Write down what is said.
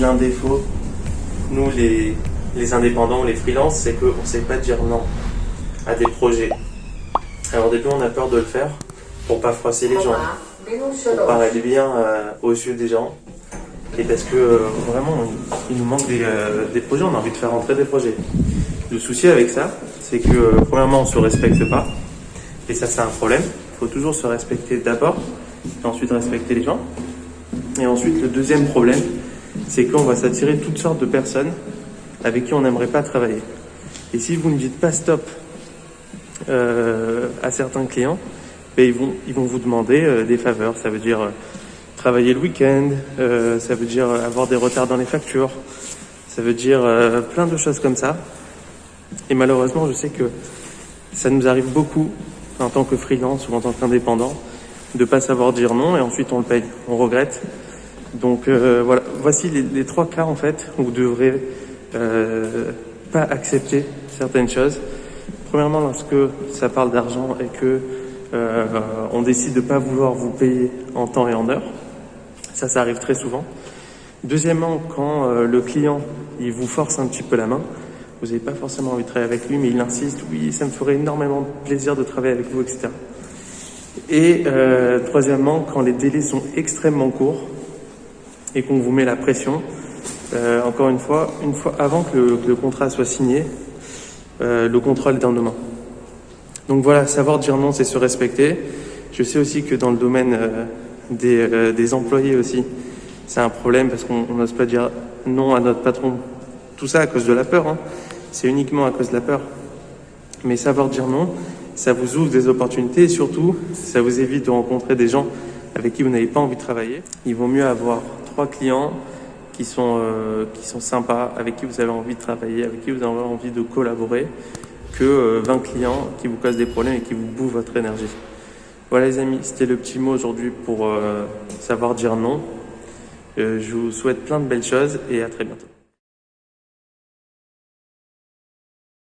un défaut, nous les indépendants, les freelances, c'est qu'on ne sait pas dire non à des projets. Alors au début on a peur de le faire pour pas froisser les gens, pour paraître bien aux yeux des gens, et parce que vraiment il nous manque des projets, on a envie de faire rentrer des projets. Le souci avec ça, c'est que premièrement on se respecte pas, et ça c'est un problème. Il faut toujours se respecter d'abord, et ensuite respecter les gens. Et ensuite le deuxième problème, c'est qu'on va s'attirer toutes sortes de personnes avec qui on n'aimerait pas travailler. Et si vous ne dites pas stop à certains clients, ben ils vont vous demander des faveurs. Ça veut dire travailler le week-end, ça veut dire avoir des retards dans les factures, ça veut dire plein de choses comme ça. Et malheureusement, je sais que ça nous arrive beaucoup en tant que freelance ou en tant qu'indépendant de pas savoir dire non, et ensuite on le paye, on regrette. Donc voilà, voici les trois cas en fait où vous devrez pas accepter certaines choses. Premièrement, lorsque ça parle d'argent et que on décide de pas vouloir vous payer en temps et en heure, ça arrive très souvent. Deuxièmement, quand le client il vous force un petit peu la main, vous n'avez pas forcément envie de travailler avec lui, mais il insiste, oui, ça me ferait énormément plaisir de travailler avec vous, etc. Et troisièmement, quand les délais sont extrêmement courts et qu'on vous met la pression, encore une fois avant que le contrat soit signé, le contrôle est dans nos mains. Donc voilà, savoir dire non, c'est se respecter. Je sais aussi que dans le domaine des employés aussi, c'est un problème parce qu'on n'ose pas dire non à notre patron. Tout ça à cause de la peur, hein. C'est uniquement à cause de la peur. Mais savoir dire non, ça vous ouvre des opportunités et surtout, ça vous évite de rencontrer des gens avec qui vous n'avez pas envie de travailler. Il vaut mieux avoir 3 clients qui sont sympas, avec qui vous avez envie de travailler, avec qui vous avez envie de collaborer, que 20 clients qui vous causent des problèmes et qui vous bouffent votre énergie. Voilà les amis, c'était le petit mot aujourd'hui pour savoir dire non. Je vous souhaite plein de belles choses et à très bientôt.